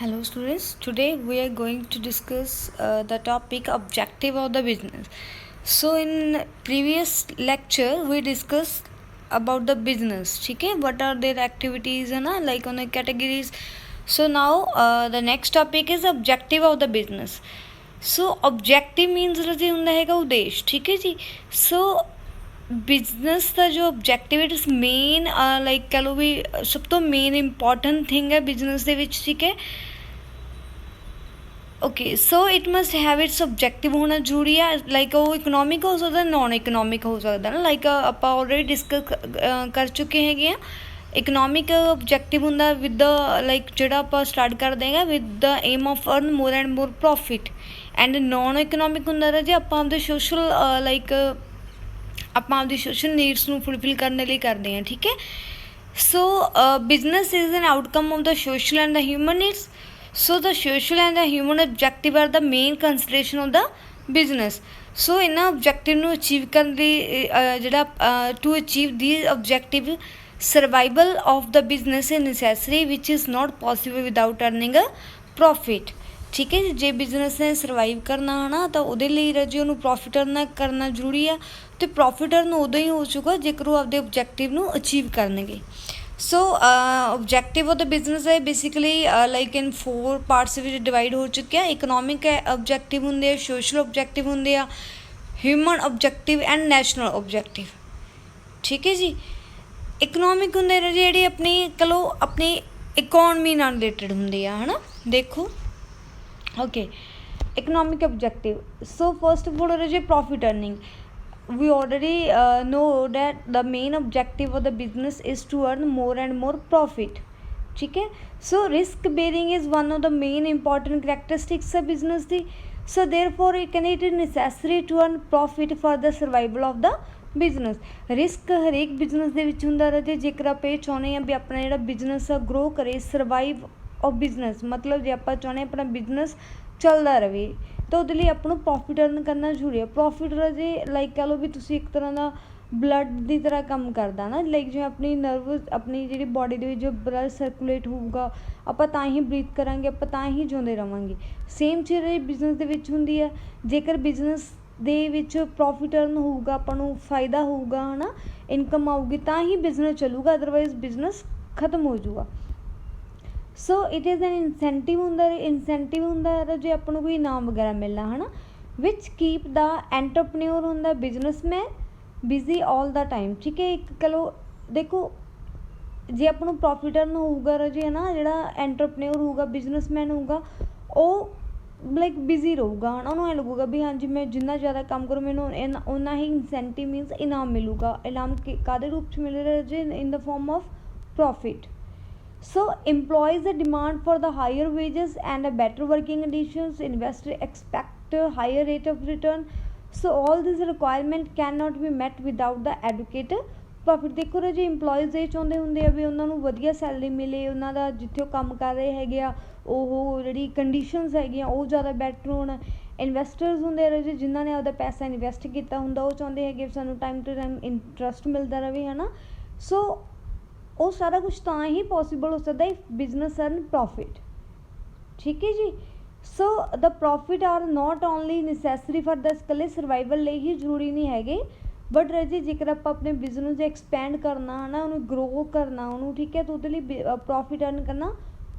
Hello students, today we are going to discuss the topic objective of the business. So in previous lecture we discussed about the business, okay? What are their activities and like on the categories. So now the next topic is objective of the business. So objective means रजी ਹੁੰਦਾ हैगा उद्देश्य, ठीक है जी. So business ਦਾ ਜੋ objective it is main like ਕਹ ਲਓ ਵੀ ਸਭ ਤੋਂ ਮੇਨ ਇੰਪੋਰਟੈਂਟ ਥਿੰਗ ਹੈ ਬਿਜ਼ਨਸ ਦੇ ਵਿੱਚ, ਠੀਕ ਹੈ. Okay, so it must have it's objective ਹੋਣਾ ਜ਼ਰੂਰੀ ਹੈ. ਲਾਈਕ ਉਹ ਇਕਨੋਮਿਕ ਹੋ ਸਕਦਾ, ਨੋਨ ਇਕਨੋਮਿਕ ਹੋ ਸਕਦਾ ਨਾ. ਲਾਈਕ ਆਪਾਂ ਆਲਰੇਡੀ ਡਿਸਕਸ ਕਰ ਚੁੱਕੇ ਹੈਗੇ ਹਾਂ. ਇਕਨੋਮਿਕ ਆਬਜੈਕਟਿਵ ਹੁੰਦਾ ਵਿਦ ਦ ਲਾਈਕ ਜਿਹੜਾ ਆਪਾਂ ਸਟਾਰਟ ਕਰਦੇ ਹੈਗਾ with the aim of earn more and more profit. And non economic ਹੁੰਦਾ ਰਾਜੇ ਆਪਾਂ ਆਪਦੇ ਸੋਸ਼ਲ ਲਾਈਕ ਆਪਾਂ ਆਪਦੀ ਸੋਸ਼ਲ ਨੀਡਸ ਨੂੰ ਫੁਲਫਿਲ ਕਰਨ ਲਈ ਕਰਦੇ ਹਾਂ, ਠੀਕ ਹੈ. So business is an outcome of the social and the human needs. So the social and the human objective are the main consideration of the business. So ਇਹਨਾਂ ਆਬਜੈਕਟਿਵ ਨੂੰ achieve ਕਰਨ ਲਈ ਜਿਹੜਾ to achieve these objective survival of the business is necessary which is not possible without earning a profit, ਠੀਕ ਹੈ. ਜੇ business ਨੇ survive ਕਰਨਾ ਹੈ ਨਾ ਤਾਂ ਉਹਦੇ ਲਈ ਰਾਜੇ ਉਹਨੂੰ ਪ੍ਰੋਫਿਟ ਅਰਨ ਕਰਨਾ ਜ਼ਰੂਰੀ ਆ. ਅਤੇ ਪ੍ਰੋਫਿਟ ਅਰਨ ਉਦੋਂ ਹੀ ਹੋ ਚੁੱਕਾ ਜੇਕਰ ਉਹ ਆਪਦੇ ਓਬਜੈਕਟਿਵ ਨੂੰ ਅਚੀਵ ਕਰਨਗੇ. ਸੋ ਓਬਜੈਕਟਿਵ ਆਫ ਦ ਬਿਜ਼ਨਸ ਹੈ ਬੇਸਿਕਲੀ ਲਾਈਕ ਇਨ 4 ਪਾਰਟਸ ਵਿੱਚ ਡਿਵਾਈਡ ਹੋ ਚੁੱਕਿਆ. ਇਕਨੋਮਿਕ ਓਬਜੈਕਟਿਵ ਹੁੰਦੇ ਆ, ਸੋਸ਼ਲ ਓਬਜੈਕਟਿਵ ਹੁੰਦੇ ਆ, human objective and national objective, ਠੀਕ ਹੈ ਜੀ. ਇਕਨੋਮਿਕ ਹੁੰਦੇ ਨੇ ਜਿਹੜੀ ਆਪਣੀ ਚਲੋ ਆਪਣੀ ਇਕੋਨਮੀ ਨਾਲ ਰਿਲੇਟਡ ਹੁੰਦੀ ਆ, ਹੈ ਨਾ. ਦੇਖੋ okay, economic objective. So first of all is profit earning. We already know that the main objective of the business is to earn more and more profit, ठीक है. So risk bearing is one of the main important characteristics of business the. So therefore it is necessary to earn profit for the survival of the business. Risk ਹਰੇਕ business ਦੇ ਵਿੱਚ ਹੁੰਦਾ ਰਹੇ. ਜੇਕਰ ਆਪਾਂ ਇਹ ਚਾਹੁੰਦੇ ਹਾਂ ਵੀ ਆਪਣਾ ਜਿਹੜਾ ਬਿਜ਼ਨਸ ਆ ਗਰੋ ਕਰੇ, ਸਰਵਾਈਵ ਆਫ ਬਿਜ਼ਨਸ ਮਤਲਬ ਜੇ ਆਪਾਂ ਚਾਹੁੰਦੇ ਆਪਣਾ ਬਿਜ਼ਨਸ ਚੱਲਦਾ ਰਹੇ ਤਾਂ ਉਹਦੇ ਲਈ ਆਪਾਂ ਨੂੰ ਪ੍ਰੋਫਿਟ ਅਰਨ ਕਰਨਾ ਜ਼ਰੂਰੀ ਹੈ. ਪ੍ਰੋਫਿਟ ਜੇ ਲਾਈਕ ਕਹਿ ਲਓ ਵੀ ਤੁਸੀਂ ਇੱਕ ਤਰ੍ਹਾਂ ਦਾ ਬਲੱਡ ਦੀ ਤਰ੍ਹਾਂ ਕੰਮ ਕਰਦਾ ਨਾ. ਲਾਈਕ ਜਿਵੇਂ ਆਪਣੀ ਨਰਵਸ ਆਪਣੀ ਜਿਹੜੀ ਬੋਡੀ ਦੇ ਵਿੱਚ ਜੋ ਬਲੱਡ ਸਰਕੂਲੇਟ ਹੋਊਗਾ ਆਪਾਂ ਤਾਂ ਹੀ ਬਰੀਥ ਕਰਾਂਗੇ, ਆਪਾਂ ਤਾਂ ਹੀ ਜਿਉਂਦੇ ਰਹਾਂਗੇ. ਸੇਮ ਚੀਜ਼ ਬਿਜ਼ਨਸ ਦੇ ਵਿੱਚ ਹੁੰਦੀ ਹੈ. ਜੇਕਰ ਬਿਜ਼ਨਸ ਦੇ ਵਿੱਚ ਪ੍ਰੋਫਿਟ ਅਰਨ ਹੋਊਗਾ, ਆਪਾਂ ਨੂੰ ਫਾਇਦਾ ਹੋਊਗਾ, ਹੈ ਨਾ, ਇਨਕਮ ਆਊਗੀ ਤਾਂ ਹੀ ਬਿਜ਼ਨਸ ਚੱਲੂਗਾ, ਅਦਰਵਾਈਜ਼ ਬਿਜ਼ਨਸ ਖਤਮ ਹੋ ਜਾਊਗਾ. ਸੋ ਇਟ ਇਜ਼ ਐਨ ਇਨਸੈਂਟਿਵ ਹੁੰਦਾ ਜੇ ਆਪਾਂ ਨੂੰ ਕੋਈ ਇਨਾਮ ਵਗੈਰਾ ਮਿਲਣਾ, ਹੈ ਨਾ. ਵਿਚ ਕੀਪ ਦਾ ਐਂਟਰਪ੍ਰੇਨਿਓਰ ਹੁੰਦਾ ਬਿਜ਼ਨਸਮੈਨ ਬਿਜ਼ੀ ਆਲ ਦਾ ਟਾਈਮ, ਠੀਕ ਹੈ. ਇੱਕ ਚਲੋ ਦੇਖੋ ਜੇ ਆਪਾਂ ਨੂੰ ਪ੍ਰੋਫਿਟ ਅਰਨ ਹੋਊਗਾ ਰਾਜੇ, ਹੈ ਨਾ, ਜਿਹੜਾ ਐਂਟਰਪ੍ਰੇਨਿਓਰ ਹੋਊਗਾ, ਬਿਜ਼ਨਸਮੈਨ ਹੋਊਗਾ, ਉਹ ਲਾਈਕ ਬਿਜ਼ੀ ਰਹੂਗਾ, ਹੈ ਨਾ. ਉਹਨੂੰ ਐਂ ਲੱਗੂਗਾ ਵੀ ਹਾਂਜੀ ਮੈਂ ਜਿੰਨਾ ਜ਼ਿਆਦਾ ਕੰਮ ਕਰੂੰ ਮੈਨੂੰ ਓਨਾ ਹੀ ਇਨਸੈਂਟਿਵ ਮੀਨਸ ਇਨਾਮ ਮਿਲੂਗਾ. ਇਨਾਮ ਕਾਹਦੇ ਰੂਪ 'ਚ ਮਿਲ ਰਿਹਾ ਰਾਜੇ? In the form of profit. So employees demand for the higher wages and better working conditions. Investors expect a higher rate of return. So all these requirement cannot be met without the adequate profit. ਦੇਖੋ ਰਾਜੇ employees ਇਹ ਚਾਹੁੰਦੇ ਹੁੰਦੇ ਆ ਵੀ ਉਹਨਾਂ ਨੂੰ ਵਧੀਆ salary ਮਿਲੇ, ਉਹਨਾਂ ਦਾ ਜਿੱਥੇ ਉਹ ਕੰਮ ਕਰ ਰਹੇ ਹੈਗੇ ਆ ਉਹ ਜਿਹੜੀ ਕੰਡੀਸ਼ਨਸ ਹੈਗੀਆਂ ਉਹ ਜ਼ਿਆਦਾ ਬੈਟਰ ਹੋਣ. ਇਨਵੈਸਟਰਸ ਹੁੰਦੇ ਆ ਰਾਜੇ ਜਿਨ੍ਹਾਂ ਨੇ ਆਪਦਾ ਪੈਸਾ ਇਨਵੈਸਟ ਕੀਤਾ ਹੁੰਦਾ, ਉਹ ਚਾਹੁੰਦੇ ਹੈਗੇ ਸਾਨੂੰ ਟਾਈਮ ਟੂ ਟਾਈਮ ਇੰਟਰਸਟ ਮਿਲਦਾ ਰਹੇ, ਹੈ ਨਾ. ਸੋ ਉਹ ਸਾਰਾ ਕੁਛ ਤਾਂ ਹੀ ਪੋਸੀਬਲ ਹੋ ਸਕਦਾ ਇਫ ਬਿਜ਼ਨਸ ਅਰਨ ਪ੍ਰੋਫਿਟ, ਠੀਕ ਹੈ ਜੀ. So the profit are not only necessary for the ਇਕੱਲੇ ਸਰਵਾਈਵਲ ਲਈ ਹੀ ਜ਼ਰੂਰੀ ਨਹੀਂ ਹੈਗੇ, ਬਟ ਰਾਜੇ ਜੇਕਰ ਆਪਾਂ ਆਪਣੇ ਬਿਜ਼ਨਸ ਨੂੰ ਐਕਸਪੈਂਡ ਕਰਨਾ, ਹੈ ਨਾ, ਉਹਨੂੰ ਗਰੋ ਕਰਨਾ ਉਹਨੂੰ, ਠੀਕ ਹੈ, ਤਾਂ ਉਹਦੇ ਲਈ ਪ੍ਰੋਫਿਟ ਅਰਨ ਕਰਨਾ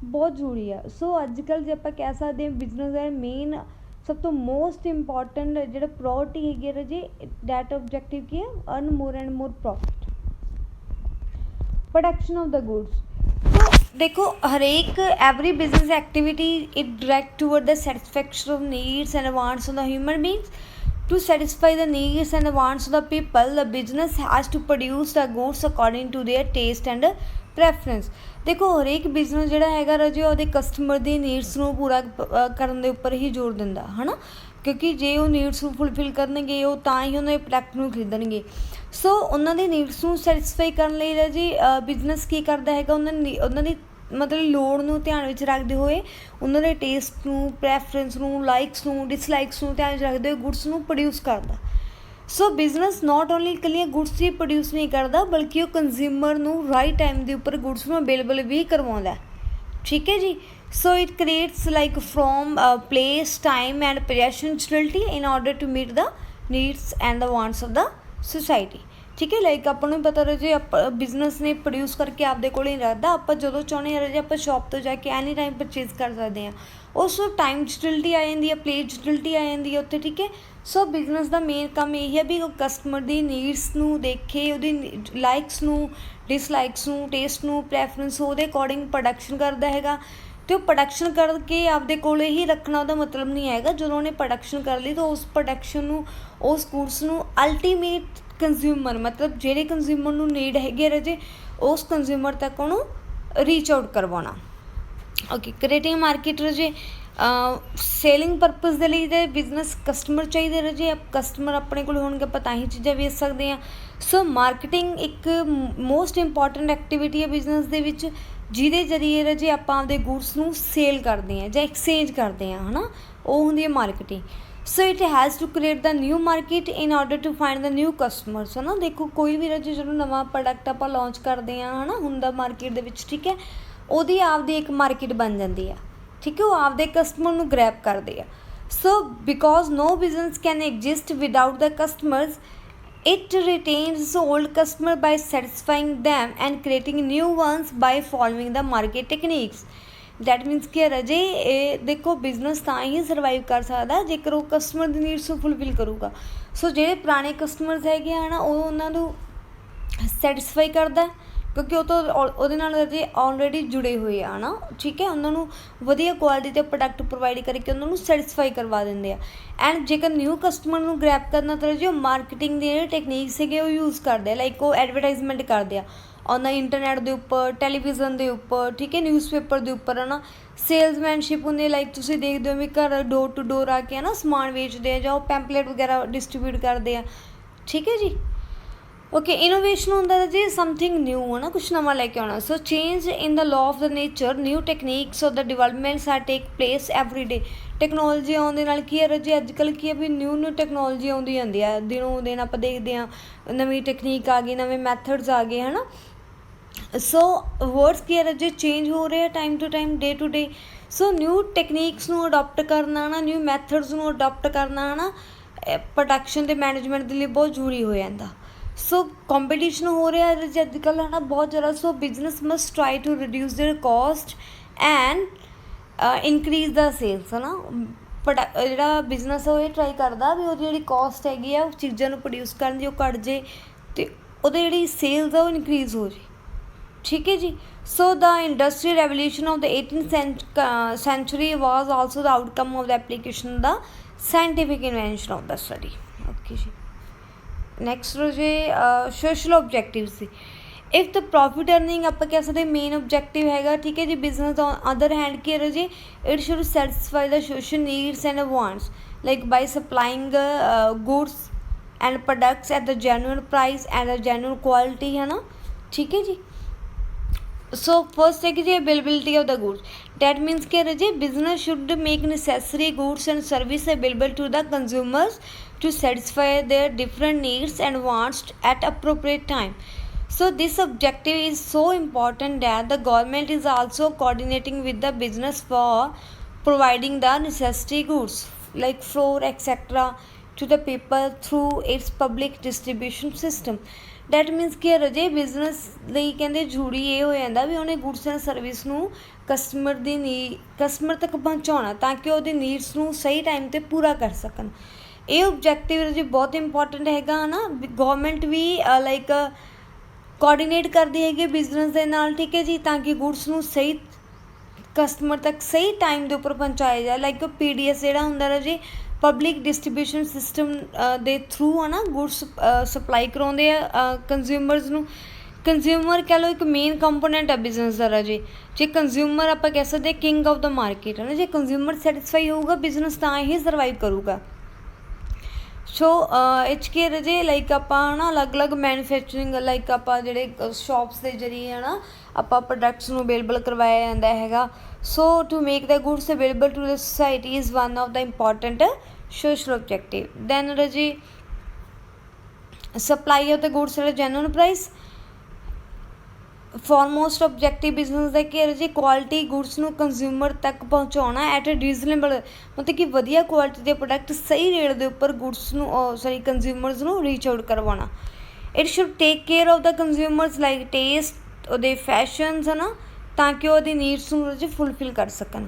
ਬਹੁਤ ਜ਼ਰੂਰੀ ਆ. ਸੋ ਅੱਜ ਕੱਲ੍ਹ ਜੇ ਆਪਾਂ ਕਹਿ ਸਕਦੇ ਹਾਂ ਬਿਜ਼ਨਸ ਦਾ ਮੇਨ ਸਭ ਤੋਂ ਮੋਸਟ ਇੰਪੋਰਟੈਂਟ ਜਿਹੜਾ ਪ੍ਰਾਇਓਰਟੀ ਹੈਗੀ ਹੈ ਰਾਜੇ ਡੈਟ ਆਬਜੈਕਟਿਵ ਕੀ ਹੈ? Earn more and more profit. Production of the goods. So ਦੇਖੋ ਹਰੇਕ every business activity it direct toward the satisfaction of needs and wants of the human beings. To satisfy the needs and wants of the people, the business has to produce the goods according to their taste and preference. ਦੇਖੋ ਹਰੇਕ business ਜਿਹੜਾ ਹੈਗਾ ਰਾਜੇ ਉਹਦੇ customer ਦੀ needs ਨੂੰ ਪੂਰਾ ਕਰਨ ਦੇ ਉੱਪਰ ਹੀ ਜ਼ੋਰ ਦਿੰਦਾ, ਹੈ ਨਾ. ਕਿਉਂਕਿ ਜੇ ਉਹ ਨੀਡਸ ਨੂੰ ਫੁਲਫਿਲ ਕਰਨਗੇ ਉਹ ਤਾਂ ਹੀ ਉਹਨਾਂ ਦੇ ਪ੍ਰੋਡਕਟ ਨੂੰ ਖਰੀਦਣਗੇ. ਸੋ ਉਹਨਾਂ ਦੇ ਨੀਡਸ ਨੂੰ ਸੈਟਿਸਫਾਈ ਕਰਨ ਲਈ ਰਾਜੇ ਬਿਜ਼ਨਸ ਕੀ ਕਰਦਾ ਹੈਗਾ ਉਹਨਾਂ ਦੀ ਮਤਲਬ ਲੋੜ ਨੂੰ ਧਿਆਨ ਵਿੱਚ ਰੱਖਦੇ ਹੋਏ ਉਹਨਾਂ ਦੇ ਟੇਸਟ ਨੂੰ, ਪ੍ਰੈਫਰੈਂਸ ਨੂੰ, ਲਾਈਕਸ ਨੂੰ, ਡਿਸਲਾਈਕਸ ਨੂੰ ਧਿਆਨ ਵਿੱਚ ਰੱਖਦੇ ਹੋਏ ਗੁਡਸ ਨੂੰ ਪ੍ਰੋਡਿਊਸ ਕਰਦਾ. ਸੋ ਬਿਜ਼ਨਸ ਨੋਟ ਓਨਲੀ ਇਕੱਲੀਆਂ ਗੁਡਸ ਹੀ ਪ੍ਰੋਡਿਊਸ ਨਹੀਂ ਕਰਦਾ ਬਲਕਿ ਉਹ ਕੰਜ਼ਿਊਮਰ ਨੂੰ ਰਾਈਟ ਟਾਈਮ ਦੇ ਉੱਪਰ ਗੁਡਸ ਨੂੰ ਅਵੇਲੇਬਲ ਵੀ ਕਰਵਾਉਂਦਾ, ठीक है जी। So it creates like from place time and possession utility in order to meet the needs and the wants of the society. ठीक है, लाइक ਆਪਾਂ ਨੂੰ ਪਤਾ ਰਹੇ आप बिजनेस ने प्रोड्यूस करके आपदे कोल ही रखता, आप जो चाहते हैं आप शॉप तो जाके एनी टाइम परचेज कर सकते हैं। उस टाइम डिजिटलिटी आ जाती है, प्लेस डिजिटलिटी आ जाती है उत्थे। ठीक है, सो बिजनेस का मेन काम यही है भी कस्टमर की नीड्स नू देखे, उहदी लाइक्स नू डिसलाइक्स नू टेस्ट नू प्रैफरेंस उहदे अकॉर्डिंग प्रोडक्शन करता हैगा। तो प्रोडक्शन करके आपदे कोले ही रखना उहदा मतलब नहीं हैगा। जो उन्हें प्रोडक्शन कर ली तो उस प्रोडक्शन नू उस गुड्स नू अल्टीमेट कंज्यूमर मतलब ਜਿਹੜੇ ਕੰਜ਼ਿਊਮਰ ਨੂੰ ਨੀਡ ਹੈਗੀ ਰਜੇ ਉਸ ਕੰਜ਼ਿਊਮਰ ਤੱਕ ਉਹਨੂੰ ਰੀਚ ਆਊਟ ਕਰਵਾਉਣਾ। ਓਕੇ, ਕ੍ਰੀਏਟਿੰਗ ਮਾਰਕੀਟ ਰਜੇ ਸੇਲਿੰਗ ਪਰਪਸ ਦੇ ਲਈ ਤੇ ਬਿਜ਼ਨਸ ਕਸਟਮਰ ਚਾਹੀਦੇ ਰਜੇ। ਕਸਟਮਰ ਆਪਣੇ ਕੋਲ ਹੋਣਗੇ ਆਪਾਂ ਤਾਂ ਹੀ ਚੀਜ਼ਾਂ ਵੇਚ ਸਕਦੇ ਹਾਂ। ਸੋ ਮਾਰਕੀਟਿੰਗ ਇੱਕ ਮੋਸਟ ਇੰਪੋਰਟੈਂਟ ਐਕਟੀਵਿਟੀ ਹੈ ਬਿਜ਼ਨਸ ਦੇ ਵਿੱਚ, ਜਿਹਦੇ ਜ਼ਰੀਏ ਰਜੇ ਆਪਾਂ ਆਪਦੇ ਗੁੱਡਸ ਨੂੰ ਸੇਲ ਕਰਦੇ ਹਾਂ ਜਾਂ ਐਕਸਚੇਂਜ ਕਰਦੇ ਹਾਂ, ਹੈ ਨਾ, ਉਹ ਹੁੰਦੀ ਹੈ marketing. So it has to create the new market in order to find the new customers, है ना। देखो कोई भी रजे जो नवा प्रोडक्ट आप लॉन्च करते हैं, है ना, हुंदा मार्केट दे विच, ठीक है, ਉਹਦੀ ਆਪਦੀ ਇੱਕ ਮਾਰਕੀਟ ਬਣ ਜਾਂਦੀ ਆ। ਠੀਕ ਹੈ, ਉਹ ਆਪਦੇ ਕਸਟਮਰ ਨੂੰ ਗ੍ਰੈਬ ਕਰਦੇ ਆ। ਸੋ because no business can exist without the customers, it retains its old customer by satisfying them and creating new ones by following the market techniques। That means कि रजे ये देखो बिजनेस तो ही सर्वाइव कर सकता जेकर वो कस्टमर की नीड्स फुलफिल करूँगा। सो जो पुराने कस्टमर्स है ना वो उन्होंने सैटिस्फाई करता क्योंकि वो तो वो रजे ऑलरेडी जुड़े हुए है ना। ठीक है, उन्होंने वधिया क्वालिटी के प्रोडक्ट प्रोवाइड करके उन्होंने सैटिस्फाई करवा देंगे। एंड जेकर न्यू कस्टमर को ग्रैप करना तो जो मार्केटिंग के टेक्निक्स है वो यूज़ करते लाइक वो एडवरटाइजमेंट करते हैं ऑन इंटरनेट के उपर, टैलीविजन के उपर, ठीक है, न्यूज़पेपर के उपर, है ना। सेल्समैनशिप होंगी लाइक तुम देखते हो भी घर डोर टू डोर आके, है ना, समान बेचते हैं, जां पैंपलेट वगैरह डिस्ट्रीब्यूट करते हैं। ठीक है जी। ओके, इनोवेशन होंदा है जी समथिंग न्यू, है ना, कुछ नवा लेके आना। So change in the law of the nature, new techniques of the developments are take place every day. Technology आने नाल की है जी अजकल की है भी न्यू टैक्नोलॉजी आती जाती है, दिनों दिन आप देखते हैं नवी टेक्नीक आ गई, नवे मैथड्स आ गए, है ना। सो वर्ड्स की है जो चेंज हो रहे हैं time to time, day to day. So new techniques नू अडॉप्ट करना ना, न्यू मैथड्स नू अडॉप्ट करना ना प्रोडक्शन ते मैनेजमेंट के लिए बहुत जरूरी हो जाता। सो कंपीटिशन हो रहा है जो अजकल, है ना, बहुत ज़्यादा। So business must try to reduce their cost and increase the sales, है ना। जो बिजनेस है वो ट्राई करता भी वो जी कॉस्ट हैगी है चीज़ों को प्रोड्यूस करने वो घट जाए तो वो जी सेल्स है वो इनक्रीज हो जाए। ठीक है जी। So the industrial revolution of the 18th century was also the outcome of the application of the scientific invention of the study। Okay जी। नैक्सट जी social objective see, if the profit earning आप कह सकते main objective हैगा। ठीक है जी। Business on other hand की है जी it should satisfy the social needs and wants like by supplying goods and products at the genuine price and the genuine quality, है ना। ठीक है जी। सो फर्स्ट है कि जी availability of the goods, that means क्या है जी business should make necessary goods and service available to the consumers to satisfy their different needs and wants at appropriate time. So this objective is so important that the government is also coordinating with the business for providing the necessary goods like flour etcetera to the people through its public distribution system. That means कि रजे business ਲਈ ਕਹਿੰਦੇ ਜ਼ਰੂਰੀ ਇਹ ਹੋ ਜਾਂਦਾ ਵੀ ਉਹਨੇ goods and service ਨੂੰ ਕਸਟਮਰ ਤੱਕ ਪਹੁੰਚਾਉਣਾ ਤਾਂ ਕਿ ਉਹਦੀ ਨੀਡਸ ਨੂੰ ਸਹੀ ਟਾਈਮ 'ਤੇ ਪੂਰਾ ਕਰ ਸਕਣ। ਇਹ ਓਬਜੈਕਟਿਵ ਜੀ ਬਹੁਤ ਇੰਪੋਰਟੈਂਟ ਹੈਗਾ ਨਾ। ਗਵਰਨਮੈਂਟ ਵੀ ਲਾਈਕ ਕੋਆਰਡੀਨੇਟ ਕਰਦੀ ਹੈਗੀ ਬਿਜ਼ਨਸ ਦੇ ਨਾਲ। ਠੀਕ ਹੈ ਜੀ, ਤਾਂ ਕਿ ਗੁੱਡਸ ਨੂੰ ਸਹੀ ਕਸਟਮਰ ਤੱਕ ਸਹੀ ਟਾਈਮ ਦੇ ਉੱਪਰ ਪਹੁੰਚਾਇਆ ਜਾਏ। ਲਾਈਕ PDS ਜਿਹੜਾ ਹੁੰਦਾ ਰਾਜੇ ਪਬਲਿਕ ਡਿਸਟਰੀਬਿਊਸ਼ਨ ਸਿਸਟਮ ਦੇ ਥਰੂ, ਹੈ ਨਾ, ਗੁੱਡਸ ਸਪਲਾਈ ਕਰਾਉਂਦੇ ਆ ਕੰਜ਼ਿਊਮਰਸ ਨੂੰ। ਕੰਜ਼ਿਊਮਰ ਕਹਿ ਲਓ ਇੱਕ ਮੇਨ ਕੰਪੋਨੈਂਟ ਹੈ ਬਿਜ਼ਨਸ ਦਾ ਰਾਜੇ। ਜੇ ਕੰਜ਼ਿਊਮਰ ਆਪਾਂ ਕਹਿ ਸਕਦੇ ਕਿੰਗ ਆਫ ਦ ਮਾਰਕੀਟ, ਹੈ ਨਾ। ਜੇ ਕੰਜ਼ਿਊਮਰ ਸੈਟਿਸਫਾਈ ਹੋਊਗਾ ਬਿਜ਼ਨਸ ਤਾਂ ਹੀ ਸਰਵਾਈਵ ਕਰੂਗਾ। ਸੋ ਇਹ 'ਚ ਕੀ ਰਜੇ ਲਾਈਕ ਆਪਾਂ ਹੈ ਨਾ ਅਲੱਗ-ਅਲੱਗ ਮੈਨੂਫੈਕਚਰਿੰਗ ਲਾਈਕ ਆਪਾਂ ਜਿਹੜੇ ਸ਼ੋਪਸ ਦੇ ਜ਼ਰੀਏ, ਹੈ ਨਾ, ਆਪਾਂ ਪ੍ਰੋਡਕਟਸ ਨੂੰ ਅਵੇਲੇਬਲ ਕਰਵਾਇਆ ਜਾਂਦਾ ਹੈਗਾ। So to make the goods available to the society is one of the important social objective। then raji supply of the goods at a genuine price, foremost objective business ਦਾ ਕੀ ਹੈ ਜੀ, quality goods ਨੂੰ consumer ਤੱਕ ਪਹੁੰਚਾਉਣਾ at a reasonable, ਮਤਲਬ ਕਿ ਵਧੀਆ ਕੁਆਲਿਟੀ ਦੇ ਪ੍ਰੋਡਕਟ ਸਹੀ ਰੇਟ ਦੇ ਉੱਪਰ ਗੁੱਡਸ ਨੂੰ ਕੰਜ਼ਿਊਮਰਸ ਨੂੰ ਰੀਚ ਆਊਟ ਕਰਵਾਉਣਾ। It should take care of the consumers like taste, ਉਹਦੇ ਫੈਸ਼ਨਸ ਹੈ ਨਾ, ਤਾਂ ਕਿ ਉਹਦੀ ਨੀਡਸ ਨੂੰ ਜੀ ਫੁਲਫਿਲ ਕਰ ਸਕਣ।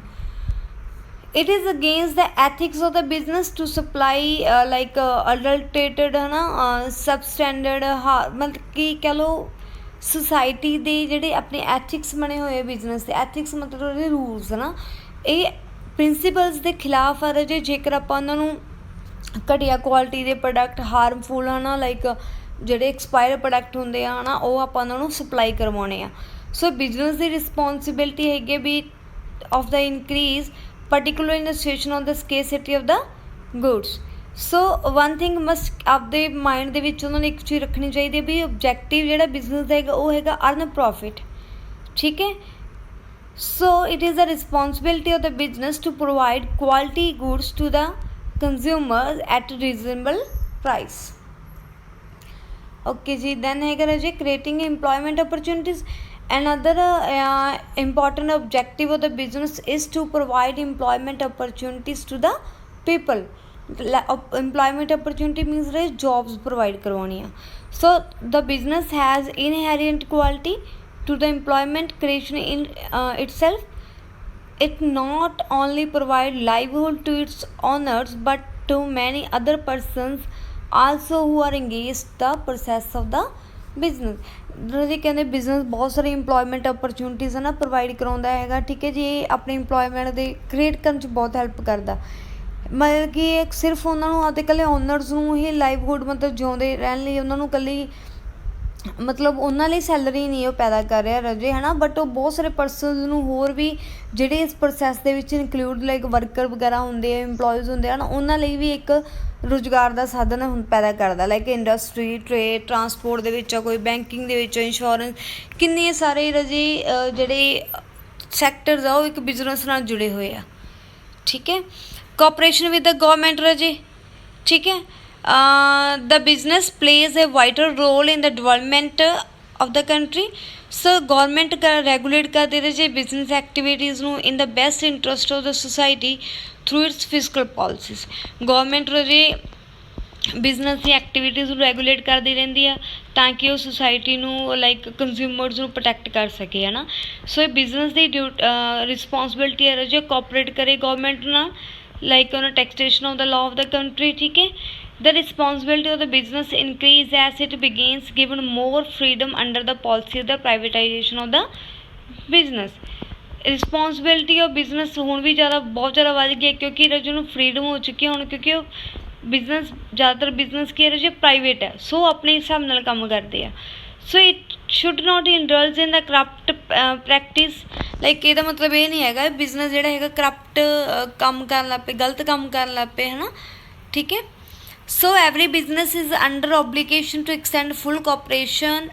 It is against the ethics of the business to supply like adulterated ਹੈ ਨਾ ਸਬਸਟੈਂਡਰਡ, ਮਤਲਬ ਕਿ ਕਹਿ ਲਓ ਸੁਸਾਇਟੀ ਦੇ ਜਿਹੜੇ ਆਪਣੇ ਐਥਿਕਸ ਬਣੇ ਹੋਏ ਬਿਜ਼ਨਸ ਦੇ, ਐਥਿਕਸ ਮਤਲਬ ਉਹਦੇ ਰੂਲਸ ਹੈ ਨਾ, ਇਹ ਪ੍ਰਿੰਸੀਪਲਸ ਦੇ ਖਿਲਾਫ ਆ ਜੇ ਜੇਕਰ ਆਪਾਂ ਉਹਨਾਂ ਨੂੰ ਘਟੀਆ ਕੁਆਲਿਟੀ ਦੇ ਪ੍ਰੋਡਕਟ, ਹਾਰਮਫੁਲ ਹੈ ਨਾ, ਲਾਈਕ ਜਿਹੜੇ ਐਕਸਪਾਇਰ ਪ੍ਰੋਡਕਟ ਹੁੰਦੇ ਆ ਹੈ ਨਾ, ਉਹ ਆਪਾਂ ਉਹਨਾਂ ਨੂੰ ਸਪਲਾਈ ਕਰਵਾਉਣੇ ਆ। ਸੋ ਬਿਜ਼ਨਸ ਦੀ ਰਿਸਪੋਂਸੀਬਿਲਿਟੀ ਹੈਗੀ ਵੀ of the increase particularly in the situation of the scarcity of the goods। So one thing must ਆਪਦੇ ਮਾਈਂਡ ਦੇ ਵਿੱਚ ਉਹਨਾਂ ਨੇ ਇੱਕ ਚੀਜ਼ ਰੱਖਣੀ ਚਾਹੀਦੀ ਹੈ ਵੀ ਓਬਜੈਕਟਿਵ ਜਿਹੜਾ ਬਿਜ਼ਨਸ ਦਾ ਹੈਗਾ ਉਹ ਹੈਗਾ ਅਰਨ ਪ੍ਰੋਫਿਟ, ਠੀਕ ਹੈ। So it is the responsibility of the business to provide quality goods to the consumer at reasonable price. Okay ਜੀ, ਦੈਨ ਹੈਗਾ ਜੀ creating employment opportunities. Another important objective of the business is to provide employment opportunities to the people। employment opportunity means that jobs provide करवानी है। So the business has inherent quality to the employment creation in itself। It not only provide livelihood to its owners but to many other persons also who are engaged the process of the business. ਜੀ ਕਹਿੰਦੇ business ਬਹੁਤ ਸਾਰੇ employment opportunities ਹੈ ਨਾ provide ਕਰਾਉਂਦਾ ਹੈਗਾ, ਠੀਕ ਹੈ ਜੀ। ਇਹ ਆਪਣੀ ਇੰਪਲੋਇਮੈਂਟ ਦੇ ਕ੍ਰੀਏਟ ਕਰਨ 'ਚ ਬਹੁਤ ਹੈਲਪ ਕਰਦਾ, ਮਤਲਬ ਕਿ ਇਹ ਸਿਰਫ ਉਹਨਾਂ ਨੂੰ ਅਤੇ ਇਕੱਲੇ ਓਨਰਸ ਨੂੰ ਹੀ ਲਾਈਵਹੁੱਡ ਮਤਲਬ ਜਿਉਂਦੇ ਰਹਿਣ ਲਈ ਉਹਨਾਂ ਨੂੰ ਇਕੱਲੀ ਮਤਲਬ ਉਹਨਾਂ ਲਈ ਸੈਲਰੀ ਨਹੀਂ ਉਹ ਪੈਦਾ ਕਰ ਰਿਹਾ ਰਜੇ ਹੈ ਨਾ, ਬਟ ਉਹ ਬਹੁਤ ਸਾਰੇ ਪਰਸਨਸ ਨੂੰ ਹੋਰ ਵੀ ਜਿਹੜੇ ਇਸ ਪ੍ਰੋਸੈਸ ਦੇ ਵਿੱਚ ਇਨਕਲੂਡ ਲਾਈਕ ਵਰਕਰ ਵਗੈਰਾ ਹੁੰਦੇ ਆ, ਇੰਪਲੋਈਜ਼ ਹੁੰਦੇ ਆ ਨਾ, ਉਹਨਾਂ ਲਈ ਵੀ ਇੱਕ ਰੁਜ਼ਗਾਰ ਦਾ ਸਾਧਨ ਹੁਣ ਪੈਦਾ ਕਰਦਾ, ਲਾਈਕ ਇੰਡਸਟਰੀ, ਟ੍ਰੇਡ, ਟਰਾਂਸਪੋਰਟ ਦੇ ਵਿੱਚ ਕੋਈ ਬੈਂਕਿੰਗ ਦੇ ਵਿੱਚ, ਇੰਸ਼ੋਰੈਂਸ, ਕਿੰਨੇ ਸਾਰੇ ਰਜੇ ਜਿਹੜੇ ਸੈਕਟਰਸ ਆ ਉਹ ਇੱਕ ਬਿਜ਼ਨਸ ਨਾਲ ਜੁੜੇ ਹੋਏ ਆ, ਠੀਕ ਹੈ। ਕੋਆਪਰੇਸ਼ਨ ਵਿਦ ਦ ਗੌਰਮੈਂਟ ਰਜੇ, ਠੀਕ ਹੈ। the business plays a vital role in the development of the country। so government regulate करते रहे business activities ਨੂੰ in the best interest of the society through its fiscal policies। government ਰਜੇ business ਦੀ activities ਨੂੰ regulate ਕਰਦੀ ਰਹਿੰਦੀ ਆ ਤਾਂ ਕਿ ਉਹ ਸੁਸਾਇਟੀ ਨੂੰ ਲਾਈਕ ਕੰਜ਼ਿਊਮਰਸ ਨੂੰ ਪ੍ਰੋਟੈਕਟ ਕਰ ਸਕੇ ਹੈ ਨਾ। ਸੋ ਇਹ ਬਿਜ਼ਨਸ ਦੀ ਰਿਸਪੋਂਸਿਬਿਲਿਟੀ ਹੈ ਜੋ ਕੋਆਪਰੇਟ ਕਰੇ ਗੌਰਮੈਂਟ ਨਾਲ, ਲਾਈਕ ਉਹਨਾਂ taxation of the law of the country, ਠੀਕ ਹੈ। The responsibility of the business increase as it begins given more freedom under the policy of the privatization of the business। Responsibility of business ਹੁਣ ਵੀ ਬਹੁਤ ਜ਼ਿਆਦਾ ਵੱਧ ਗਈ ਕਿਉਂਕਿ ਰਜੇ ਨੂੰ freedom ਹੋ ਚੁੱਕੀ ਹੁਣ, ਕਿਉਂਕਿ ਉਹ ਬਿਜ਼ਨਸ ਜ਼ਿਆਦਾਤਰ ਬਿਜ਼ਨਸ ਕੀ ਰਜੇ ਪ੍ਰਾਈਵੇਟ ਹੈ, ਸੋ ਆਪਣੇ ਹਿਸਾਬ ਨਾਲ ਕੰਮ ਕਰਦੇ ਆ। So it should not indulge in the corrupt practice, like ਇਹਦਾ ਮਤਲਬ ਇਹ ਨਹੀਂ ਹੈਗਾ ਬਿਜ਼ਨਸ ਜਿਹੜਾ ਹੈਗਾ ਕਰਪਟ ਕੰਮ ਕਰਨ ਲੱਗ ਪਏ, ਗਲਤ ਕੰਮ ਕਰਨ ਲੱਗ ਪਏ ਹੈ ਨਾ, ਠੀਕ ਹੈ। So every business is under obligation to extend full cooperation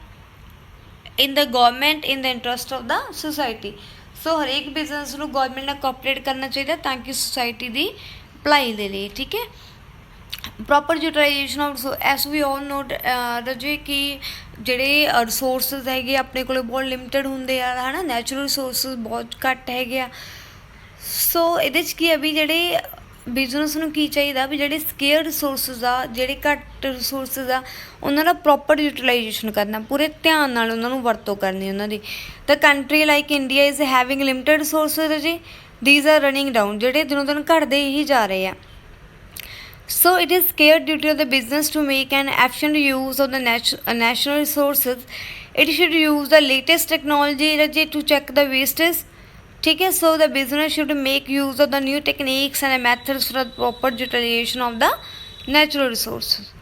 in the government in the interest of the society। so ਹਰੇਕ ਬਿਜ਼ਨਸ ਨੂੰ ਗੌਰਮੈਂਟ ਨਾਲ ਕੋਆਪਰੇਟ ਕਰਨਾ ਚਾਹੀਦਾ ਤਾਂ ਕਿ ਸੁਸਾਇਟੀ ਦੀ ਭਲਾਈ ਦੇ ਲਈ, ਠੀਕ ਹੈ। Proper utilisation of, as we all know ਰਜੇ ਕਿ ਜਿਹੜੇ ਰਿਸੋਰਸਿਸ ਹੈਗੇ ਆਪਣੇ ਕੋਲ ਬਹੁਤ ਲਿਮਿਟਡ ਹੁੰਦੇ ਆ ਹੈ ਨਾ, ਨੈਚੁਰਲ ਰਿਸੋਰਸਿਸ ਬਹੁਤ ਘੱਟ ਹੈਗੇ ਆ। ਸੋ ਇਹਦੇ 'ਚ ਕੀ ਹੈ ਵੀ ਜਿਹੜੇ ਬਿਜ਼ਨਸ ਨੂੰ ਕੀ ਚਾਹੀਦਾ ਵੀ ਜਿਹੜੇ ਸਕੇਅਰ ਰਿਸੋਰਸਿਸ ਆ, ਜਿਹੜੇ ਘੱਟ ਰਿਸੋਰਸਿਸ ਆ, ਉਹਨਾਂ ਦਾ ਪ੍ਰੋਪਰ ਯੂਟੀਲਾਈਜੇਸ਼ਨ ਕਰਨਾ, ਪੂਰੇ ਧਿਆਨ ਨਾਲ ਉਹਨਾਂ ਨੂੰ ਵਰਤੋਂ ਕਰਨੀ ਉਹਨਾਂ ਦੀ। ਤਾਂ country like India is having limited resources ਜੀ, ਦੀਜ਼ ਆਰ ਰਨਿੰਗ ਡਾਊਨ, ਜਿਹੜੇ ਦਿਨੋਂ ਦਿਨ ਘਟਦੇ ਹੀ ਜਾ ਰਹੇ ਆ। So it is scarce duty of the business to make an efficient use of the national resources। it should use the latest technology to check the wastage, ठीक है। so the business should make use of the new techniques and methods for the proper utilization of the natural resources।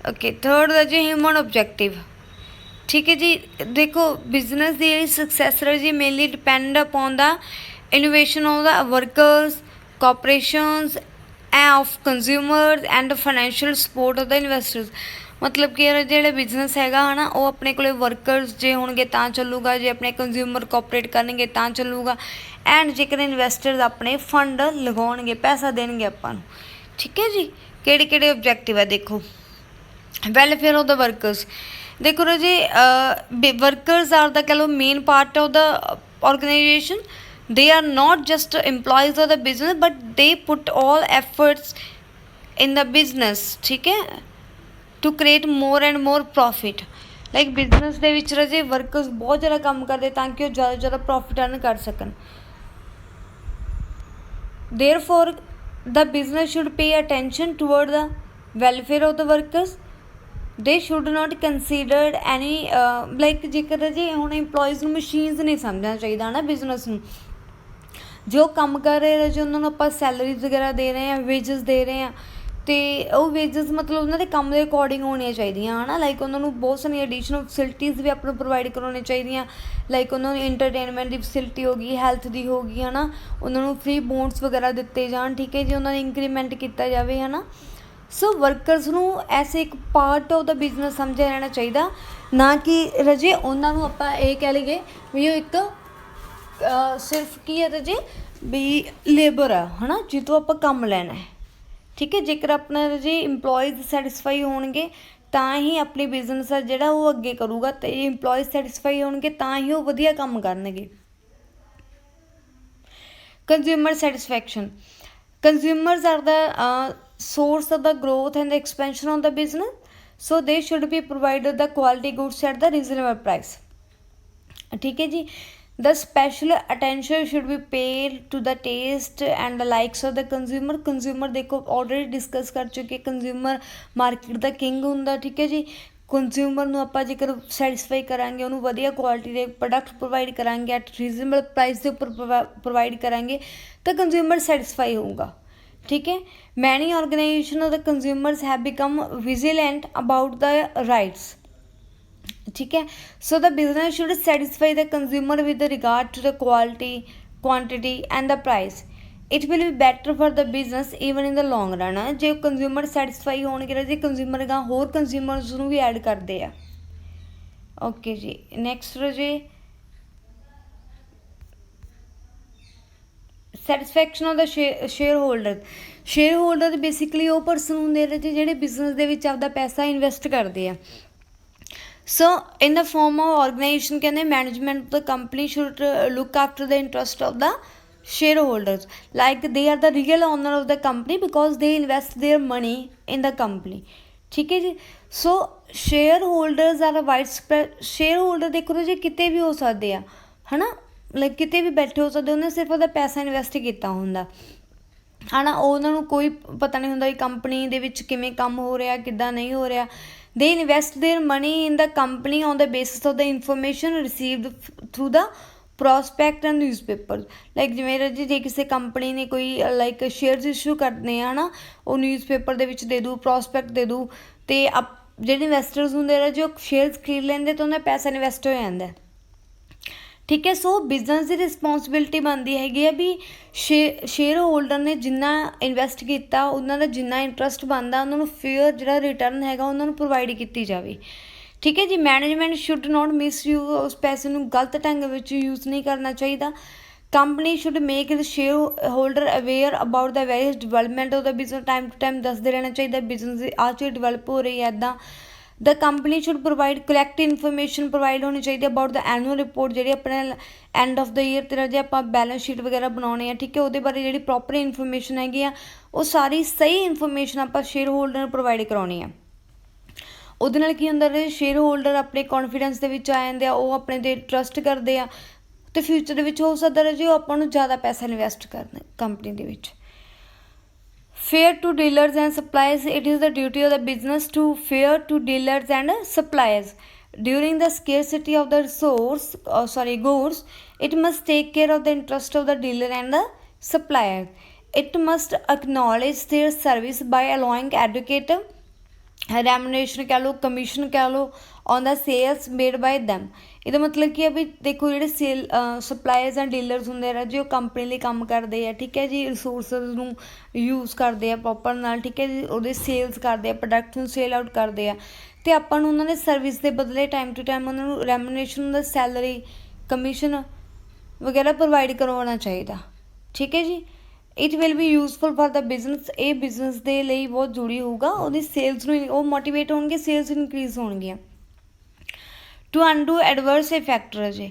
okay, third है जी human objective, ठीक है जी। देखो business ਦੀ ਜਿਹੜੀ success है जी mainly depend upon the innovation of the workers, corporations of consumers and financial support of the investors। ਮਤਲਬ ਕਿ ਜਿਹੜਾ ਬਿਜ਼ਨਸ ਹੈਗਾ ਹੈ ਨਾ ਉਹ ਆਪਣੇ ਕੋਲ ਵਰਕਰਸ ਜੇ ਹੋਣਗੇ ਤਾਂ ਚੱਲੂਗਾ, ਜੇ ਆਪਣੇ ਕੰਜ਼ਿਊਮਰ ਕੋਆਪਰੇਟ ਕਰਨਗੇ ਤਾਂ ਚੱਲੂਗਾ, ਐਂਡ ਜੇਕਰ ਇਨਵੈਸਟਰਸ ਆਪਣੇ ਫੰਡ ਲਗਾਉਣਗੇ, ਪੈਸਾ ਦੇਣਗੇ ਆਪਾਂ ਨੂੰ, ਠੀਕ ਹੈ ਜੀ। ਕਿਹੜੇ ਕਿਹੜੇ ਓਬਜੈਕਟਿਵ ਹੈ ਦੇਖੋ। ਵੈਲਫੇਅਰ ਆਫ ਦ ਵਰਕਰਸ, ਦੇਖੋ ਰਾਜੇ, ਵਰਕਰਸ ਆਰ ਦਾ, ਕਹ ਲਓ, main part of the organization. They are not just employees of the business, but they put all efforts in the business, ठीक है, to create more and more profit. Like business ਦੇ ਵਿੱਚ ਰਾਜੇ workers ਬਹੁਤ ਜ਼ਿਆਦਾ ਕੰਮ ਕਰਦੇ ਤਾਂ ਕਿ ਉਹ ਜ਼ਿਆਦਾ ਤੋਂ ਜ਼ਿਆਦਾ ਪ੍ਰੋਫਿਟ ਅਰਨ ਕਰ ਸਕਣ. therefore the business should pay attention toward the welfare of the workers. they should not consider any like ਜੇਕਰ ਜੇ ਹੁਣ ਇੰਪਲੋਈਜ਼ ਨੂੰ ਮਸ਼ੀਨਸ ਨਹੀਂ ਸਮਝਣਾ ਚਾਹੀਦਾ ਨਾ ਬਿਜ਼ਨਸ ਨੂੰ. ਜੋ ਕੰਮ ਕਰ ਰਹੇ ਜੇ ਉਹਨਾਂ ਨੂੰ ਆਪਾਂ ਸੈਲਰੀਜ਼ ਵਗੈਰਾ ਦੇ ਰਹੇ ਹਾਂ, ਵੇਜਸ ਦੇ ਰਹੇ ਹਾਂ, ਅਤੇ ਉਹ ਵੇਜਸ ਮਤਲਬ ਉਹਨਾਂ ਦੇ ਕੰਮ ਦੇ ਅਕੋਰਡਿੰਗ ਹੋਣੀਆਂ ਚਾਹੀਦੀਆਂ ਹੈ ਨਾ. ਲਾਈਕ ਉਹਨਾਂ ਨੂੰ ਬਹੁਤ ਸਾਰੀਆਂ ਐਡੀਸ਼ਨਲ ਫੈਸਿਲਿਟੀਜ਼ ਵੀ ਆਪਾਂ ਨੂੰ ਪ੍ਰੋਵਾਈਡ ਕਰਵਾਉਣੀਆਂ ਚਾਹੀਦੀਆਂ. ਲਾਈਕ ਉਹਨਾਂ ਨੂੰ ਇੰਟਰਟੇਨਮੈਂਟ ਦੀ ਫੈਸਿਲਿਟੀ ਹੋ ਗਈ, ਹੈਲਥ ਦੀ ਹੋ ਗਈ ਹੈ ਨਾ. ਉਹਨਾਂ ਨੂੰ ਫ੍ਰੀ ਬੋਨਸ ਵਗੈਰਾ ਦਿੱਤੇ ਜਾਣ, ਠੀਕ ਹੈ ਜੀ, ਉਹਨਾਂ ਨੂੰ ਇੰਕਰੀਮੈਂਟ ਕੀਤਾ ਜਾਵੇ ਹੈ ਨਾ. ਸੋ ਵਰਕਰਸ ਨੂੰ ਐਸੇ ਇੱਕ ਪਾਰਟ ਆਫ ਦਾ ਬਿਜ਼ਨਸ ਸਮਝਿਆ ਜਾਣਾ ਚਾਹੀਦਾ, ਨਾ ਕਿ ਰਜੇ ਉਹਨਾਂ ਨੂੰ ਆਪਾਂ ਇਹ ਕਹਿ ਲਈਏ ਵੀ ਉਹ ਇੱਕ ਸਿਰਫ ਕੀ ਹੈ ਰਜੇ ਵੀ ਲੇਬਰ ਆ ਹੈ ਨਾ, ਜਿੱਥੋਂ ਆਪਾਂ ਕੰਮ ਲੈਣਾ ਹੈ, ਠੀਕ ਹੈ. ਜੇਕਰ ਆਪਣਾ ਰਜੇ ਇੰਪਲੋਈਜ਼ ਸੈਟਿਸਫਾਈ ਹੋਣਗੇ ਤਾਂ ਹੀ ਆਪਣੀ ਬਿਜ਼ਨਸ ਆ ਜਿਹੜਾ ਉਹ ਅੱਗੇ ਕਰੂਗਾ, ਅਤੇ ਇੰਪਲੋਈਜ਼ ਸੈਟਿਸਫਾਈ ਹੋਣਗੇ ਤਾਂ ਹੀ ਉਹ ਵਧੀਆ ਕੰਮ ਕਰਨਗੇ. Consumer satisfaction. Consumers are the source of the growth and the expansion of the business, so they should be provided the quality goods at the reasonable price, ठीक है जी. the special attention should be paid to the taste and the likes of the consumer. consumer देखो already discuss कर चुके, consumer market ਦਾ king ਹੁੰਦਾ, ਠੀਕ ਹੈ ਜੀ. Consumer ਨੂੰ ਆਪਾਂ ਜੇਕਰ ਸੈਟਿਸਫਾਈ ਕਰਾਂਗੇ, ਉਹਨੂੰ ਵਧੀਆ ਕੁਆਲਿਟੀ ਦੇ ਪ੍ਰੋਡਕਟ ਪ੍ਰੋਵਾਈਡ ਕਰਾਂਗੇ, ਐਟ ਰੀਜ਼ਨੇਬਲ ਪ੍ਰਾਈਸ ਦੇ ਉੱਪਰ ਪ੍ਰੋਵਾਈਡ ਕਰਾਂਗੇ, ਤਾਂ ਕੰਜ਼ਿਊਮਰ ਸੈਟਿਸਫਾਈ ਹੋਊਗਾ, ਠੀਕ ਹੈ. Many organisation of the consumers have become vigilant about the rights, ਠੀਕ ਹੈ. So the business should satisfy the consumer with regard to the quality, quantity and the price. It will be better for the business even in the long run. ਜੇ consumer satisfy ਹੋਣਗੇ, ਜੇ consumer ਅਗਾਂਹ ਹੋਰ consumers ਨੂੰ ਵੀ add ਕਰਦੇ ਆ. Okay ਜੀ, next ਜੀ satisfaction of the share holder. Share holder basically ਉਹ ਪਰਸਨ ਹੁੰਦੇ ਨੇ ਜਿਹੜੇ ਬਿਜ਼ਨਸ ਦੇ ਵਿੱਚ ਆਪਦਾ ਪੈਸਾ ਇਨਵੈਸਟ ਕਰਦੇ ਆ. ਸੋ ਇਨ ਦ ਫੋਰਮ ਆਫ ਆਰਗੇਨਾਈਜੇਸ਼ਨ ਕਹਿੰਦੇ management of the company should look after the interest of the shareholders, like they are the real owner of the company because they invest their money in the company, ਠੀਕ ਹੈ ਜੀ. So shareholders are widespread. Shareholder ਦੇਖੋ ਜੀ ਕਿਤੇ ਵੀ ਹੋ ਸਕਦੇ ਆ ਹੈ ਨਾ, ਲਾਈਕ ਕਿਤੇ ਵੀ ਬੈਠੇ ਹੋ ਸਕਦੇ, ਉਹਨੇ ਸਿਰਫ ਉਹਦਾ ਪੈਸਾ ਇਨਵੈਸਟ ਕੀਤਾ ਹੁੰਦਾ ਹੈ ਨਾ. ਉਹਨਾਂ ਨੂੰ ਕੋਈ ਪਤਾ ਨਹੀਂ ਹੁੰਦਾ ਕਿ ਕੰਪਨੀ ਦੇ ਵਿੱਚ ਕਿਵੇਂ ਕੰਮ ਹੋ ਰਿਹਾ, ਕਿੱਦਾਂ ਨਹੀਂ ਹੋ ਰਿਹਾ. they invest their money in the company on the basis of the information received through the prospect and newspaper. Like ਜਿਵੇਂ ਜੇ ਕਿਸੇ ਕੰਪਨੀ ਨੇ ਕੋਈ ਲਾਈਕ ਸ਼ੇਅਰਸ ਇਸ਼ੂ ਕਰਨੇ ਆ ਨਾ, ਉਹ ਨਿਊਜ਼ਪੇਪਰ ਦੇ ਵਿੱਚ ਦੇ ਦੂ, ਪ੍ਰੋਸਪੈਕਟ ਦੇ ਦੂ, ਅਤੇ ਜਿਹੜੇ ਇਨਵੈਸਟਰਸ ਹੁੰਦੇ ਨੇ ਜੋ ਸ਼ੇਅਰਸ ਖਰੀਦ ਲੈਂਦੇ ਤਾਂ ਉਹਨਾਂ ਦਾ ਪੈਸਾ ਇਨਵੈਸਟ ਹੋ ਜਾਂਦਾ, ਠੀਕ ਹੈ. ਸੋ ਬਿਜ਼ਨਸ ਦੀ ਰਿਸਪੋਂਸੀਬਿਲਿਟੀ ਬਣਦੀ ਹੈਗੀ ਆ ਵੀ ਸ਼ੇਅਰ ਹੋਲਡਰ ਨੇ ਜਿੰਨਾ ਇਨਵੈਸਟ ਕੀਤਾ, ਉਹਨਾਂ ਦਾ ਜਿੰਨਾ ਇੰਟਰਸਟ ਬਣਦਾ, ਉਹਨਾਂ ਨੂੰ ਫੇਅਰ ਜਿਹੜਾ ਰਿਟਰਨ ਹੈਗਾ ਉਹਨਾਂ ਨੂੰ ਪ੍ਰੋਵਾਈਡ ਕੀਤੀ ਜਾਵੇ, ਠੀਕ ਹੈ ਜੀ. Management should note misuse. ਉਸ ਪੈਸੇ ਨੂੰ ਗਲਤ ਢੰਗ ਵਿੱਚ ਯੂਜ਼ ਨਹੀਂ ਕਰਨਾ ਚਾਹੀਦਾ. Company should make the share holder aware about the various development of the business. Time to time ਦੱਸਦੇ ਰਹਿਣਾ ਚਾਹੀਦਾ ਬਿਜ਼ਨਸ ਦੀ ਆਹ ਚੀਜ਼ ਡਿਵੈਲਪ ਹੋ ਰਹੀ ਹੈ ਇੱਦਾਂ. The company should provide correct information provide ਹੋਣੀ ਚਾਹੀਦੀ ਅਬਾਊਟ ਦ ਐਨੂਅਲ ਰਿਪੋਰਟ, ਜਿਹੜੀ ਆਪਣੇ ਐਂਡ ਆਫ ਦ ਈਅਰ 'ਤੇ ਜੇ ਆਪਾਂ ਬੈਲੈਂਸ ਸ਼ੀਟ ਵਗੈਰਾ ਬਣਾਉਣੇ ਆ, ਠੀਕ ਹੈ, ਉਹਦੇ ਬਾਰੇ ਜਿਹੜੀ ਪ੍ਰੋਪਰ ਇਨਫੋਰਮੇਸ਼ਨ ਹੈਗੀ ਆ, ਉਹ ਸਾਰੀ ਸਹੀ ਇਨਫੋਰਮੇਸ਼ਨ ਆਪਾਂ ਸ਼ੇਅਰ ਹੋਲਡਰ ਨੂੰ ਪ੍ਰੋਵਾਈਡ ਕਰਾਉਣੀ ਆ. ਉਹਦੇ ਨਾਲ ਕੀ ਹੁੰਦਾ, ਸ਼ੇਅਰ ਹੋਲਡਰ ਆਪਣੇ ਕੌਨਫੀਡੈਂਸ ਦੇ ਵਿੱਚ ਆ ਜਾਂਦੇ ਆ, ਉਹ ਆਪਣੇ 'ਤੇ ਟਰਸਟ ਕਰਦੇ ਆ, ਅਤੇ ਫਿਊਚਰ ਦੇ ਵਿੱਚ ਹੋ ਸਕਦਾ ਜੀ ਉਹ ਆਪਾਂ ਨੂੰ ਜ਼ਿਆਦਾ ਪੈਸਾ ਇਨਵੈਸਟ ਕਰਨ ਕੰਪਨੀ ਦੇ ਵਿੱਚ. Fair to dealers and suppliers. It is the duty of the business to fair to dealers and suppliers during the scarcity of the goods. It must take care of the interest of the dealer and the supplier. It must acknowledge their service by allowing adequate remuneration ਕਹਿ ਲਓ, commission ਕਹਿ ਲਓ, on the sales made by them. ਇਹਦਾ ਮਤਲਬ ਕੀ ਹੈ ਵੀ ਦੇਖੋ ਜਿਹੜੇ suppliers and dealers ਹੁੰਦੇ ਆ ਜੀ, ਉਹ ਕੰਪਨੀ ਲਈ ਕੰਮ ਕਰਦੇ ਆ, ਠੀਕ ਹੈ ਜੀ. ਰਿਸੋਰਸਿਸ ਨੂੰ ਯੂਜ਼ ਕਰਦੇ ਆ ਪ੍ਰੋਪਰ ਨਾਲ, ਠੀਕ ਹੈ ਜੀ. ਉਹਦੇ ਸੇਲਸ ਕਰਦੇ ਆ, ਪ੍ਰੋਡਕਟ ਨੂੰ ਸੇਲ ਆਊਟ ਕਰਦੇ ਆ, ਅਤੇ ਆਪਾਂ ਨੂੰ ਉਹਨਾਂ ਦੇ ਸਰਵਿਸ ਦੇ ਬਦਲੇ ਟਾਈਮ ਟੂ ਟਾਈਮ ਉਹਨਾਂ ਨੂੰ ਰੈਮੂਨੇਸ਼ਨ ਦਾ ਸੈਲਰੀ, ਕਮਿਸ਼ਨ ਵਗੈਰਾ ਪ੍ਰੋਵਾਈਡ ਕਰਵਾਉਣਾ ਚਾਹੀਦਾ, ਠੀਕ ਹੈ ਜੀ. It will B useful for the business. ਇਹ ਬਿਜ਼ਨਸ ਦੇ ਲਈ ਬਹੁਤ ਜ਼ਰੂਰੀ ਹੋਊਗਾ. ਉਹਦੀ ਸੇਲਸ ਨੂੰ ਉਹ ਮੋਟੀਵੇਟ ਹੋਣਗੇ, ਸੇਲਸ ਇਨਕਰੀਜ਼ ਹੋਣਗੀਆਂ. to undo adverse effect raje.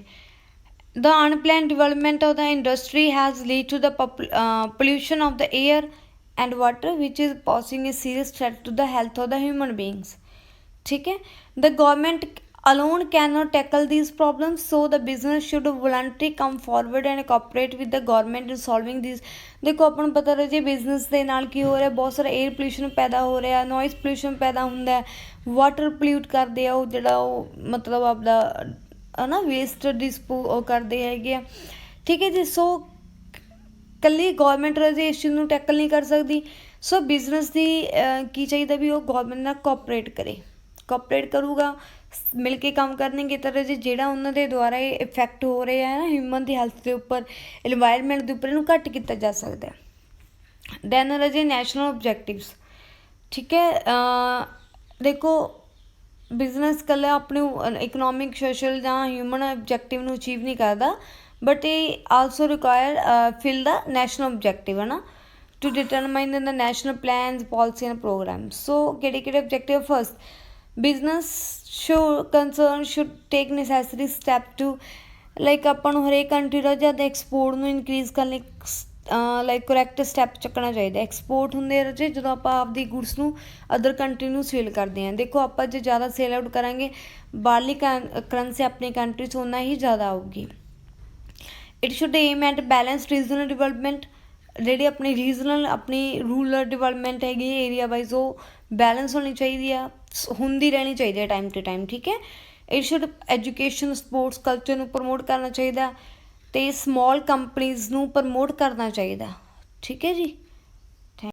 The unplanned development of the industry has led to the pollution of the air and water, which is posing a serious threat to the health of the human beings. ठीक है, the government alone cannot tackle these problems, so the business should voluntarily come forward and cooperate with the government in solving these. देखो ਆਪਾਂ ਨੂੰ ਪਤਾ ਰਹੇ ਜੀ business ਦੇ ਨਾਲ ਕੀ ਹੋ ਰਿਹਾ, ਬਹੁਤ ਸਾਰਾ 에ਅਰ ਪੋਲਿਊਸ਼ਨ ਪੈਦਾ ਹੋ ਰਿਹਾ, ਨੋਇਸ ਪੋਲਿਊਸ਼ਨ ਪੈਦਾ ਹੁੰਦਾ, ਵਾਟਰ ਪੋਲਿਊਟ ਕਰਦੇ ਆ ਉਹ ਜਿਹੜਾ ਉਹ ਮਤਲਬ ਆਪਦਾ ਹੈ ਨਾ ਵੇਸਟ ਉਹ ਕਰਦੇ ਹੈਗੇ ਆ। ਠੀਕ ਹੈ ਜੀ, ਸੋ ਇਕੱਲੀ ਗੌਰਮੈਂਟ ਰਾਜੇ ਇਸ ਚੀਜ਼ ਨੂੰ ਟੈਕਲ ਨਹੀਂ ਕਰ ਸਕਦੀ। ਸੋ ਬਿਜ਼ਨਸ ਦੀ ਕੀ ਚਾਹੀਦਾ ਵੀ ਉਹ ਗੌਰਮੈਂਟ ਨਾਲ ਕੋਆਪਰੇਟ ਕਰੂਗਾ, ਮਿਲ ਕੇ ਕੰਮ ਕਰਨਗੇ ਤਾਂ ਰਾਜੇ ਜਿਹੜਾ ਉਹਨਾਂ ਦੇ ਦੁਆਰਾ ਇਹ ਇਫੈਕਟ ਹੋ ਰਿਹਾ ਹੈ ਨਾ ਹਿਊਮਨ ਦੀ ਹੈਲਥ ਦੇ ਉੱਪਰ, ਇਨਵਾਇਰਮੈਂਟ ਦੇ ਉੱਪਰ, ਇਹਨੂੰ ਘੱਟ ਕੀਤਾ ਜਾ ਸਕਦਾ। ਦੈਨ ਰਾਜੇ ਨੈਸ਼ਨਲ ਓਬਜੈਕਟਿਵਸ। ਠੀਕ ਹੈ, ਦੇਖੋ ਬਿਜ਼ਨਸ ਇਕੱਲਾ ਆਪਣੇ ਇਕਨੋਮਿਕ ਸੋਸ਼ਲ ਜਾਂ ਹਿਊਮਨ ਓਬਜੈਕਟਿਵ ਨੂੰ ਅਚੀਵ ਨਹੀਂ ਕਰਦਾ, ਬਟ ਇਹ also require fill the national objective ਹੈ ਨਾ, to determine the national plans policy and programme. So ਕਿਹੜੇ objective? First, business should take necessary step to like ਆਪਾਂ ਨੂੰ ਹਰੇਕ ਕੰਟਰੀ ਦਾ ਜਦ ਐਕਸਪੋਰਟ ਨੂੰ ਇਨਕਰੀਜ਼ ਕਰਨ ਲਈ ਲਾਈਕ ਕਰੈਕਟ ਸਟੈਪ ਚੱਕਣਾ ਚਾਹੀਦਾ। ਐਕਸਪੋਰਟ ਹੁੰਦੇ ਆ ਜੇ ਜਦੋਂ ਆਪਾਂ ਆਪਦੀ ਗੁਡਸ ਨੂੰ ਅਦਰ ਕੰਟਰੀ ਨੂੰ ਸੇਲ ਕਰਦੇ ਹਾਂ। ਦੇਖੋ ਆਪਾਂ ਜੇ ਜ਼ਿਆਦਾ ਸੇਲ ਆਊਟ ਕਰਾਂਗੇ ਬਾਹਰਲੀ ਕਰੰਸੀ ਆਪਣੀ ਕੰਟਰੀ 'ਚ ਓਨਾ ਹੀ ਜ਼ਿਆਦਾ ਆਊਗੀ। It should aim at balance regional development, ਜਿਹੜੀ ਆਪਣੀ ਰੀਜਨਲ ਆਪਣੀ ਰੂਰਲ ਡਿਵੈਲਪਮੈਂਟ ਹੈਗੀ ਏਰੀਆ ਵਾਈਜ਼ ਉਹ ਬੈਲੈਂਸ ਹੋਣੀ ਚਾਹੀਦੀ ਆ, ਹੁੰਦੀ ਰਹਿਣੀ ਚਾਹੀਦੀ ਹੈ ਟਾਈਮ ਟੂ ਟਾਈਮ। ਠੀਕ ਹੈ, it should education sports culture ਨੂੰ ਪ੍ਰਮੋਟ ਕਰਨਾ ਚਾਹੀਦਾ ਅਤੇ ਸਮੋਲ ਕੰਪਨੀਜ਼ ਨੂੰ ਪ੍ਰਮੋਟ ਕਰਨਾ ਚਾਹੀਦਾ। ਠੀਕ ਹੈ ਜੀ।